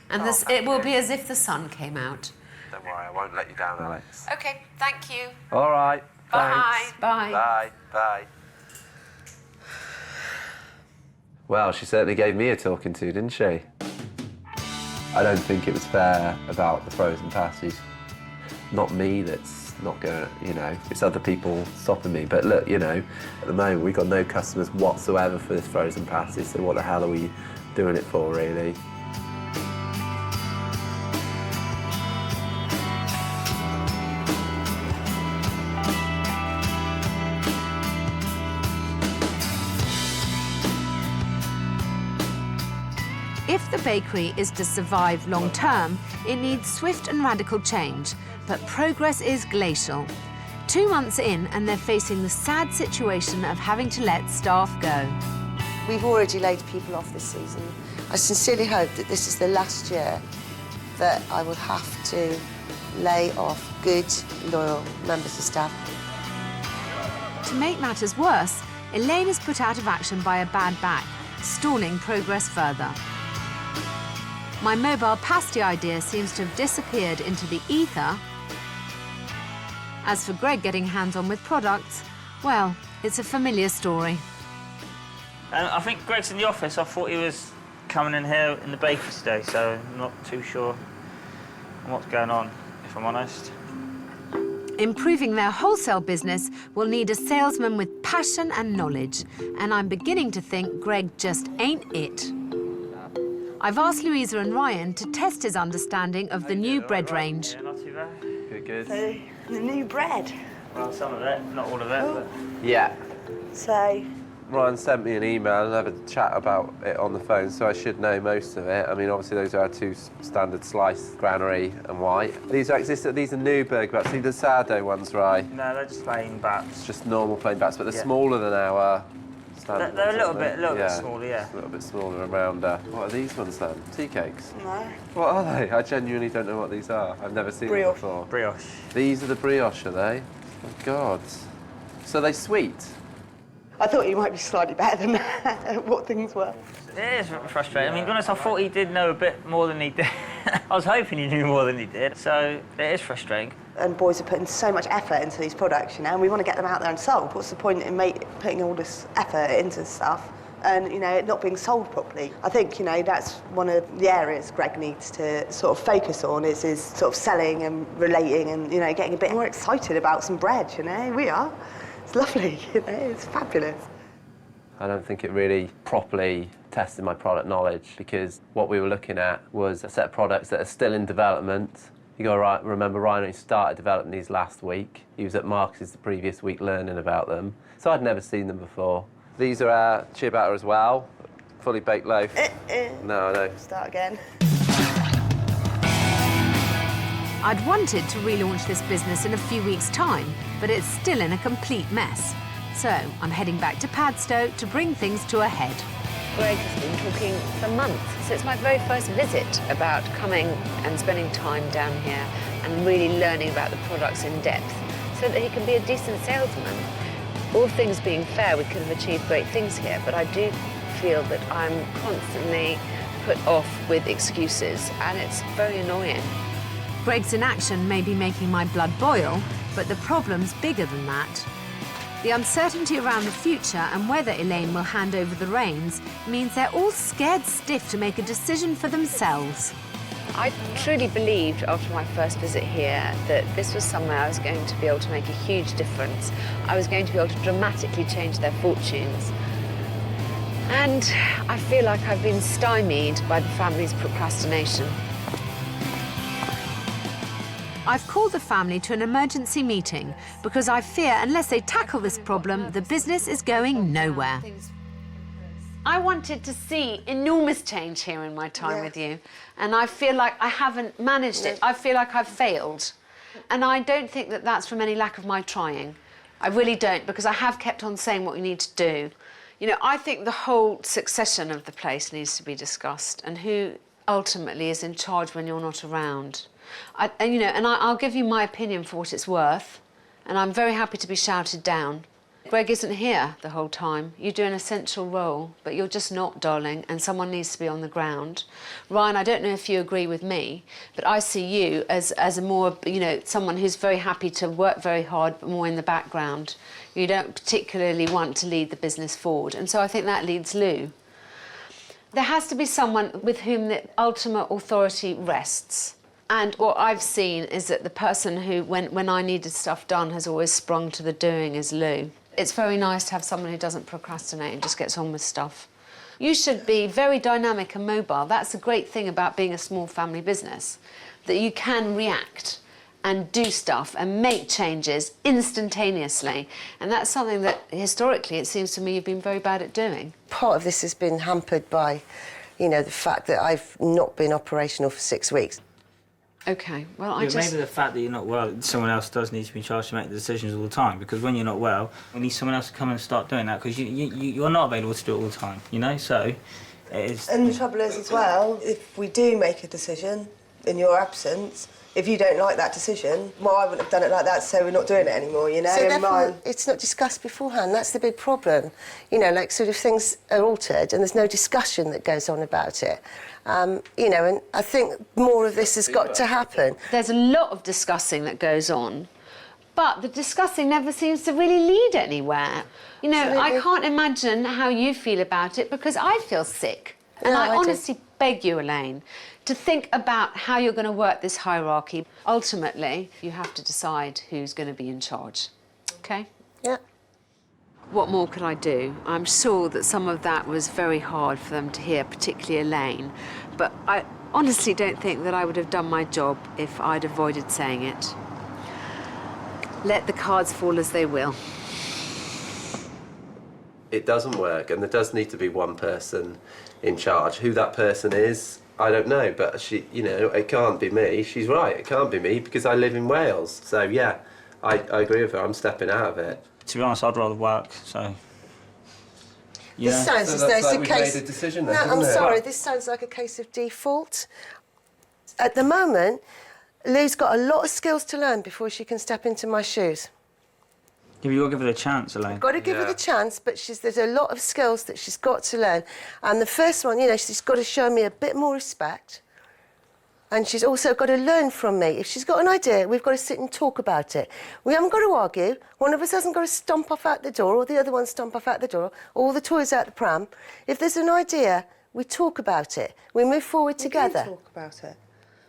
And it will be as if the sun came out. Don't worry, I won't let you down, Alex. OK, thank you. All right, bye. Thanks. Bye. Bye. Bye. Well, she certainly gave me a talking to, didn't she? I don't think it was fair about the frozen pasties. Not me that's not going to, it's other people stopping me. But look, at the moment we've got no customers whatsoever for this frozen pasty, so what the hell are we doing it for, really? If the bakery is to survive long-term, it needs swift and radical change, but progress is glacial. 2 months in, and they're facing the sad situation of having to let staff go. We've already laid people off this season. I sincerely hope that this is the last year that I will have to lay off good, loyal members of staff. To make matters worse, Elaine is put out of action by a bad back, stalling progress further. My mobile pasty idea seems to have disappeared into the ether. As for Greg getting hands-on with products, well, it's a familiar story. I think Greg's in the office. I thought he was coming in here in the bakery today, so I'm not too sure what's going on, if I'm honest. Improving their wholesale business will need a salesman with passion and knowledge, and I'm beginning to think Greg just ain't it. I've asked Louisa and Ryan to test his understanding of the new bread range. Yeah, not too bad. Good. So, the new bread. Well, some of it, not all of it. But... Yeah. So, Ryan sent me an email and had a chat about it on the phone, so I should know most of it. I mean, obviously those are our two standard slice, granary and white. These are new burger bats. See the sourdough ones, right? No, they're just plain bats. It's just normal plain bats, but they're smaller than our standard. They're a little ones, bit smaller, yeah. A little bit smaller and rounder. What are these ones then? Tea cakes? no. What are they? I genuinely don't know what these are. I've never seen them before. Brioche. These are the brioche, are they? Oh my God. So they're sweet? I thought you might be slightly better than what things were. It is frustrating. I mean, to be honest, I thought he did know a bit more than he did. I was hoping he knew more than he did, so it is frustrating. And boys are putting so much effort into these products, you know, and we want to get them out there and sold. What's the point in putting all this effort into stuff and, you know, it not being sold properly? I think, you know, that's one of the areas Greg needs to sort of focus on is sort of selling and relating and, you know, getting a bit more excited about some bread, you know. We are. It's lovely, you know, it's fabulous. I don't think it really properly tested my product knowledge because what we were looking at was a set of products that are still in development. You got to remember Ryan only started developing these last week. He was at Marcus's the previous week learning about them. So I'd never seen them before. These are our ciabatta as well, fully baked loaf. No, no. Start again. I'd wanted to relaunch this business in a few weeks' time, but it's still in a complete mess. So I'm heading back to Padstow to bring things to a head. Greg has been talking for months, so it's my very first visit about coming and spending time down here and really learning about the products in depth so that he can be a decent salesman. All things being fair, we could have achieved great things here, but I do feel that I'm constantly put off with excuses, and it's very annoying. Greg's inaction may be making my blood boil, but the problem's bigger than that. The uncertainty around the future and whether Elaine will hand over the reins means they're all scared stiff to make a decision for themselves. I truly believed after my first visit here that this was somewhere I was going to be able to make a huge difference. I was going to be able to dramatically change their fortunes. And I feel like I've been stymied by the family's procrastination. I've called the family to an emergency meeting because I fear unless they tackle this problem, the business is going nowhere. I wanted to see enormous change here in my time with you, and I feel like I haven't managed it. I feel like I've failed. And I don't think that that's from any lack of my trying. I really don't, because I have kept on saying what we need to do. You know, I think the whole succession of the place needs to be discussed and who ultimately is in charge when you're not around. I'll give you my opinion for what it's worth, and I'm very happy to be shouted down. Greg isn't here the whole time. You do an essential role, but you're just not, darling, and someone needs to be on the ground. Ryan, I don't know if you agree with me, but I see you as a more, you know, someone who's very happy to work very hard, but more in the background. You don't particularly want to lead the business forward, and so I think that leads Lou. There has to be someone with whom the ultimate authority rests. And what I've seen is that the person who, when I needed stuff done, has always sprung to the doing is Lou. It's very nice to have someone who doesn't procrastinate and just gets on with stuff. You should be very dynamic and mobile. That's the great thing about being a small family business, that you can react and do stuff and make changes instantaneously. And that's something that, historically, it seems to me you've been very bad at doing. Part of this has been hampered by, you know, the fact that I've not been operational for 6 weeks. OK, well, maybe the fact that you're not well, someone else does need to be in charge to make the decisions all the time, because when you're not well, we need someone else to come and start doing that, because you're not available to do it all the time, you know, so it's... And the trouble is, as well, if we do make a decision in your absence, if you don't like that decision, well, I wouldn't have done it like that, so we're not doing it anymore, you know? So therefore, it's not discussed beforehand. That's the big problem. You know, like, sort of things are altered and there's no discussion that goes on about it. You know, and I think more of this has got to happen. There's a lot of discussing that goes on, But the discussing never seems to really lead anywhere. You know, Absolutely. I can't imagine how you feel about it because I feel sick. And No, I I do. honestly beg you, Elaine, to think about how you're going to work this hierarchy. Ultimately, you have to decide who's going to be in charge, OK? Yeah. What more could I do? I'm sure that some of that was very hard for them to hear, particularly Elaine. But I honestly don't think that I would have done my job if I'd avoided saying it. Let the cards fall as they will. It doesn't work, and there does need to be one person in charge. Who that person is, I don't know, but she, you know, it can't be me. She's right, it can't be me because I live in Wales. So yeah, I agree with her. I'm stepping out of it. To be honest, I'd rather work, so... Yeah. This sounds So as though that's it's like a we've case... made a decision then, No, doesn't I'm it? sorry, this sounds like a case of default. At the moment, Lou's got a lot of skills to learn before she can step into my shoes. Yeah, but you've got to give her the chance, Elaine. Got to give her the chance, but there's a lot of skills that she's got to learn. And the first one, you know, she's got to show me a bit more respect. And she's also got to learn from me. If she's got an idea, we've got to sit and talk about it. We haven't got to argue. One of us hasn't got to stomp off out the door, or the other one stomp off out the door, all the toys out the pram. If there's an idea, we talk about it. We move forward together. We do talk about it.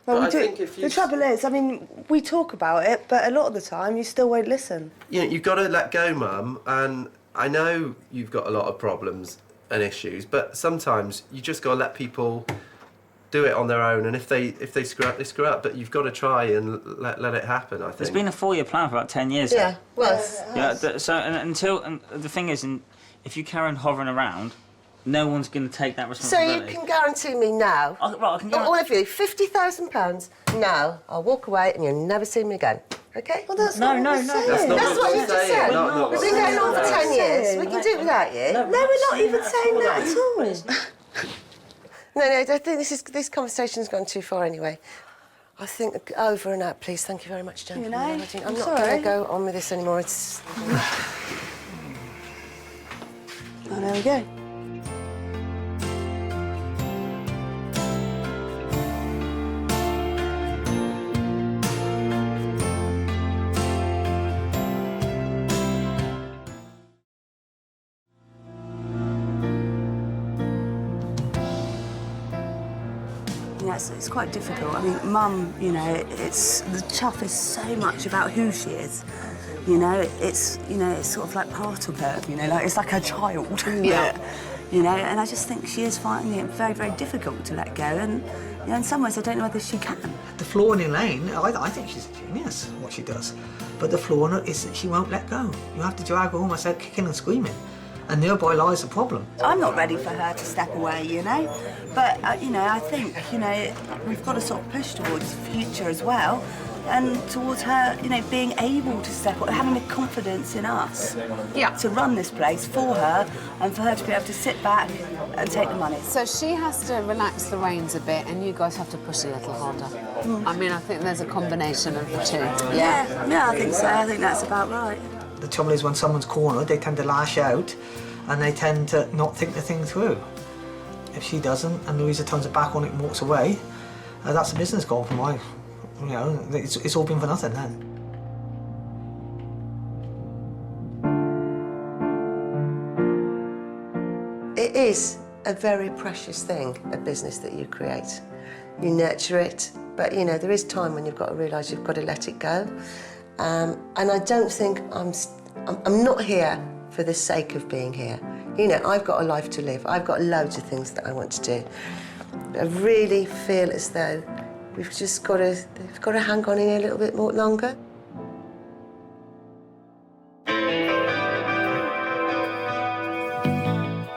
Well, But we I do. think if you The trouble is, I mean, we talk about it, but a lot of the time you still won't listen. You know, you've got to let go, Mum, and I know you've got a lot of problems and issues, but sometimes you just got to let people do it on their own, and if they screw up, they screw up, but you've got to try and let it happen, I think. It's been a 4-year plan for about 10 years Yeah, now. well, Yeah, and the thing is, if you carry on hovering around, no one's going to take that so responsibility. you can guarantee me now, I can all of you, £50,000 now, I'll walk away and you'll never see me again. OK? Well, that's No, not no, what we're no, saying. That's not That's what you just said. Not We've what been we're going on for saying. 10 years. We can do it without you. No, we're not even saying that at all. No, I think this conversation's gone too far anyway. I think over and out, please. Thank you very much, gentlemen. You know, I'm I'm not sorry. going to go on with this anymore. It's... Oh, there we go. Yes, it's quite difficult. I mean, Mum, you know, the chuff is so much about who she is. You know, it's sort of like part of her. You know, like it's like her child. Yeah. You know, and I just think she is finding it very, very difficult to let go. And you know, in some ways, I don't know whether she can. The flaw in Elaine, I think she's a genius, what she does. But the flaw in her is that she won't let go. You have to drag her almost out kicking and screaming. And thereby lies the problem. I'm not ready for her to step away, you know. But, you know, I think, you know, we've got to sort of push towards the future as well. And towards her, you know, being able to step up, having the confidence in us to run this place for her and for her to be able to sit back and take the money. So she has to relax the reins a bit and you guys have to push a little harder. I mean, I think there's a combination of the two. Yeah, I think so. I think that's about right. The trouble is when someone's cornered, they tend to lash out and they tend to not think the thing through. If she doesn't and Louisa turns her back on it and walks away, that's a business goal for mine. You know, it's all been for nothing then. It is a very precious thing, a business that you create. You nurture it, but, you know, there is time when you've got to realise you've got to let it go. And I don't think I'm not here for the sake of being here. You know, I've got a life to live. I've got loads of things that I want to do. I really feel as though we've just got to hang on here a little bit more longer.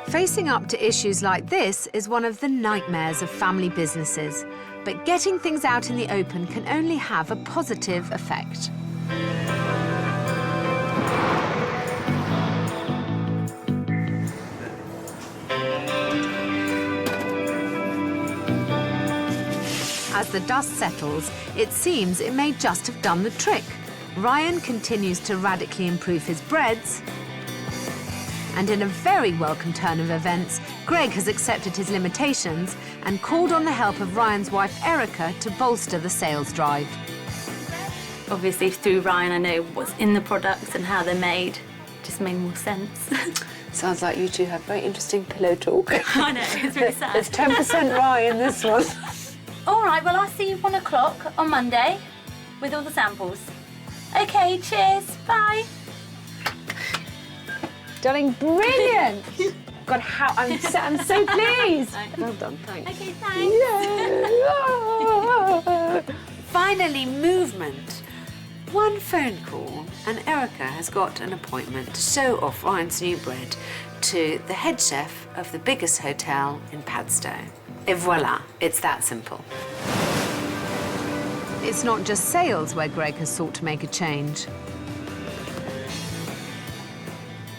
Facing up to issues like this is one of the nightmares of family businesses, but getting things out in the open can only have a positive effect. As the dust settles, it seems it may just have done the trick. Ryan continues to radically improve his breads, and in a very welcome turn of events, Greg has accepted his limitations and called on the help of Ryan's wife Erica to bolster the sales drive. Obviously, through Ryan, I know what's in the products and how they're made. Just made more sense. Sounds like you two have very interesting pillow talk. I know, it's really sad. There's 10% rye in this one. All right, well, I'll see you 1 o'clock on Monday with all the samples. OK, cheers, bye. Darling, brilliant! God, how I'm so pleased. Well done, thanks. OK, thanks. Yeah. Finally, movement. One phone call and Erica has got an appointment to show off Ryan's new bread to the head chef of the biggest hotel in Padstow. Et voila, it's that simple. It's not just sales where Greg has sought to make a change.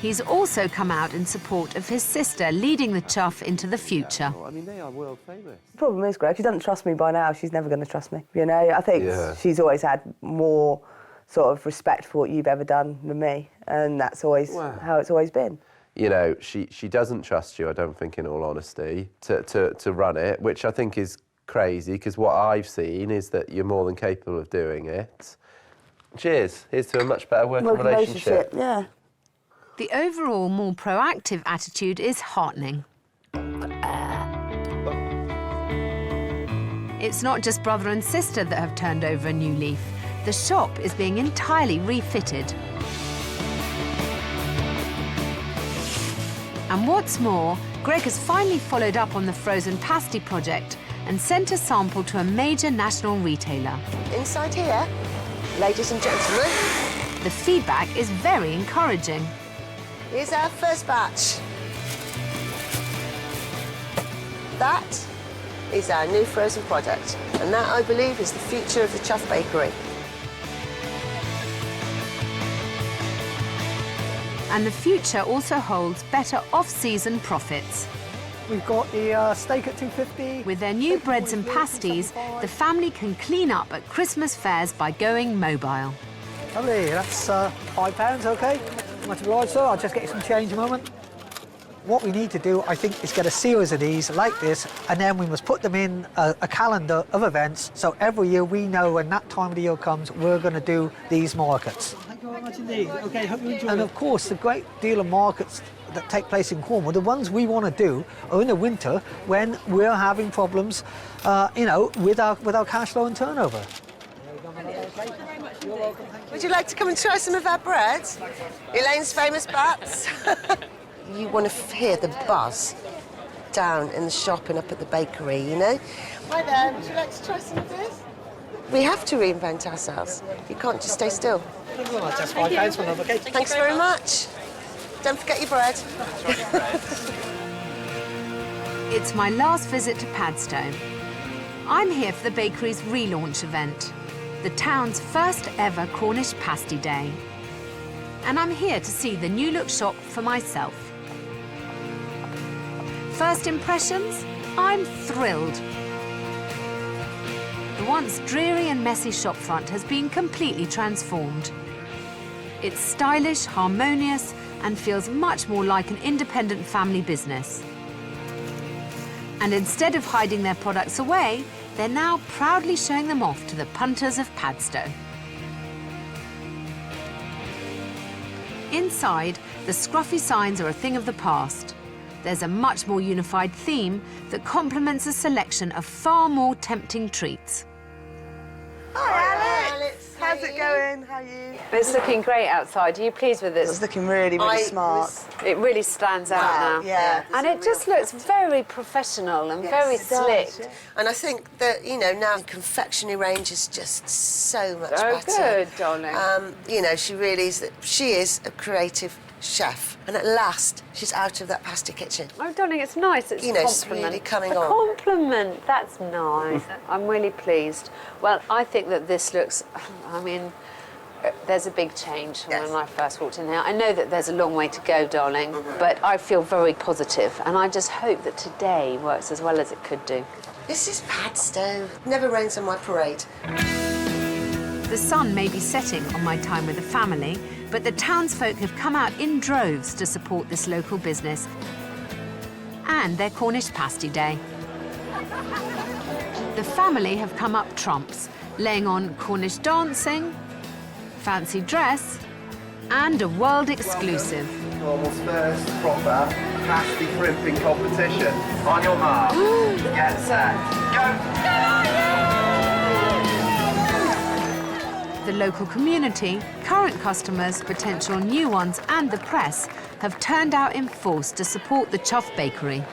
He's also come out in support of his sister leading the chuff into the future. I mean, they are world famous. The problem is, Greg, she doesn't trust me by now. She's never going to trust me. You know, I think she's always had more sort of respect for what you've ever done than me, and that's always how it's always been. You know, she doesn't trust you, I don't think, in all honesty, to run it, which I think is crazy, because what I've seen is that you're more than capable of doing it. Cheers. Here's to a much better working relationship. Yeah. The overall more proactive attitude is heartening. It's not just brother and sister that have turned over a new leaf. The shop is being entirely refitted. And what's more, Greg has finally followed up on the frozen pasty project and sent a sample to a major national retailer. Inside here, ladies and gentlemen. The feedback is very encouraging. Here's our first batch. That is our new frozen product, and that, I believe, is the future of the Chuff Bakery. And the future also holds better off-season profits. We've got the steak at $2.50. With their new breads and pasties, the family can clean up at Christmas fairs by going mobile. Lovely, that's £5, OK? Much obliged, sir. I'll just get you some change a moment. What we need to do, I think, is get a series of these like this, and then we must put them in a calendar of events, so every year we know when that time of the year comes, we're going to do these markets. Thank you very much indeed. OK, hope you enjoy And of course, the great deal of markets that take place in Cornwall, the ones we want to do are in the winter when we're having problems, you know, with our cash flow and turnover. Would you like to come and try some of our bread? Elaine's famous bats. You want to hear the buzz down in the shop and up at the bakery, you know? Hi there, would you like to try some of this? We have to reinvent ourselves. You can't just stay still. Thank you very much. That's £5 for another cake. Thanks very much. Don't forget your bread. It's my last visit to Padstow. I'm here for the bakery's relaunch event, the town's first ever Cornish pasty day. And I'm here to see the new look shop for myself. First impressions? I'm thrilled. The once dreary and messy shopfront has been completely transformed. It's stylish, harmonious, and feels much more like an independent family business. And instead of hiding their products away, they're now proudly showing them off to the punters of Padstow. Inside, the scruffy signs are a thing of the past. There's a much more unified theme that complements a selection of far more tempting treats. Hi, Alex. How's it going? How are you? It's looking great outside. Are you pleased with this? It's looking really, really smart. It really stands out now. Yeah. And it just looks very professional and very slick. Yeah. And I think that, you know, now the confectionery range is just so much better. Good, darling. You know, she is a creative chef. And at last, she's out of that pasty kitchen. Oh, darling, it's nice. It's you know, it's really coming on. A compliment. That's nice. I'm really pleased. Well, I think that this looks, I mean, there's a big change from when I first walked in here. I know that there's a long way to go, darling, but I feel very positive, and I just hope that today works as well as it could do. This is Padstow. Never rains on my parade. The sun may be setting on my time with the family, but the townsfolk have come out in droves to support this local business and their Cornish pasty day. The family have come up trumps, laying on Cornish dancing, fancy dress, and a world exclusive. Cornwall's first proper pasty crimping competition. On your mark, get set, go! The local community, current customers, potential new ones, and the press have turned out in force to support the Chuff Bakery.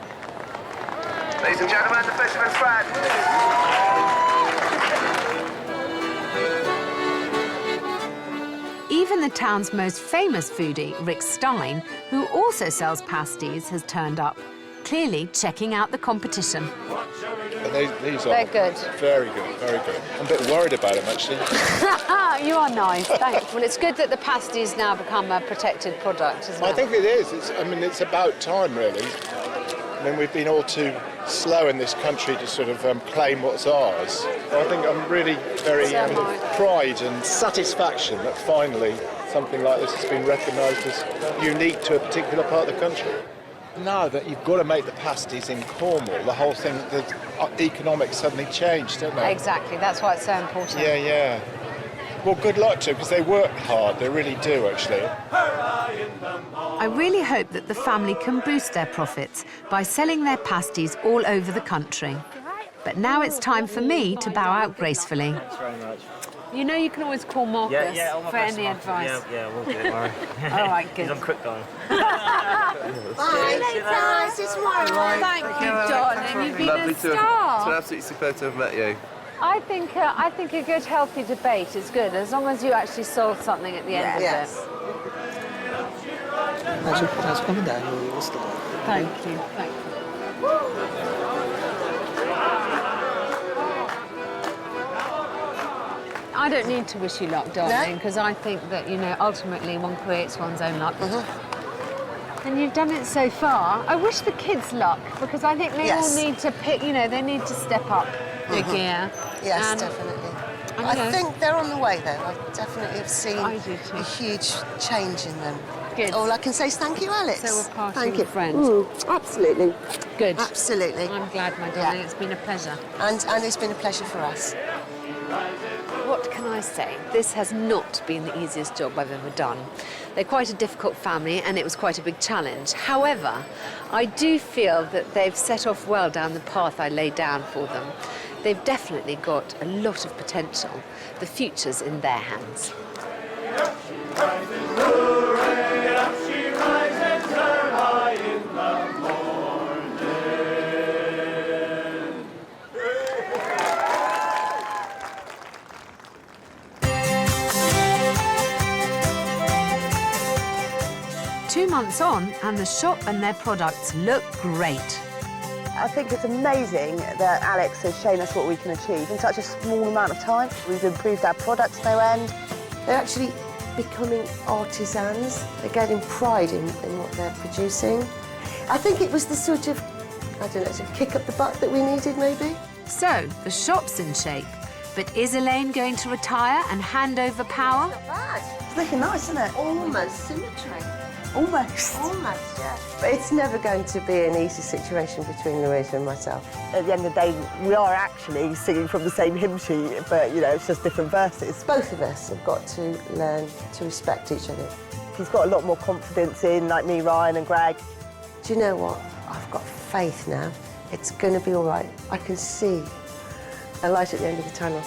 Ladies and gentlemen, the fisherman's friend. Even the town's most famous foodie, Rick Stein, who also sells pasties, has turned up, clearly checking out the competition. These They're are good. Very good, very good. I'm a bit worried about them, actually. You are nice, thanks. Well, it's good that the pasty's now become a protected product, isn't it? I think it is. It's about time, really. I mean, we've been all too slow in this country to sort of claim what's ours. I think I'm really very pride and satisfaction that finally something like this has been recognised as unique to a particular part of the country. Now that you've got to make the pasties in Cornwall, the whole thing, the economics suddenly changed, don't they? Exactly, that's why it's so important. Yeah, yeah. Well, good luck to them, because they work hard, they really do, actually. I really hope that the family can boost their profits by selling their pasties all over the country. But now it's time for me to bow out gracefully. Thanks very much. You know you can always call Marcus for any advice. Yeah, we'll do it, Laurie. All right, good. He's on quick going. Bye. Later. It's tomorrow. Thank you, darling. You've been Lovely a to star. It's been absolutely superb to have met you. I think a good, healthy debate is good, as long as you actually solve something at the end of it. That's coming down your wheels today. Thank you. Thank you. I don't need to wish you luck, darling, because I think that, you know, ultimately one creates one's own luck. And you've done it so far. I wish the kids luck, because I think they all need to pick, you know, they need to step up their gear. Yes, And definitely. I I know. think they're on the way, though. I definitely have seen I do too. a huge change in them. Good. All I can say is thank you, Alex. So we're parting Thank you. friends. Absolutely. Good. Absolutely. I'm glad, my darling. It's been a pleasure. And it's been a pleasure for us. What can I say? This has not been the easiest job I've ever done. They're quite a difficult family and it was quite a big challenge. However, I do feel that they've set off well down the path I laid down for them. They've definitely got a lot of potential. The future's in their hands. 2 months on, and the shop and their products look great. I think it's amazing that Alex has shown us what we can achieve in such a small amount of time. We've improved our products no end. They're actually becoming artisans. They're getting pride in what they're producing. I think it was the sort of, I don't know, sort of kick up the butt that we needed, maybe. So, the shop's in shape. But is Elaine going to retire and hand over power? Not bad. It's looking nice, isn't it? Almost symmetry. Almost. Almost, yeah. But it's never going to be an easy situation between Louisa and myself. At the end of the day, we are actually singing from the same hymn sheet, but, you know, it's just different verses. Both of us have got to learn to respect each other. He's got a lot more confidence in, like me, Ryan and Greg. Do you know what? I've got faith now. It's going to be all right. I can see a light at the end of the tunnel.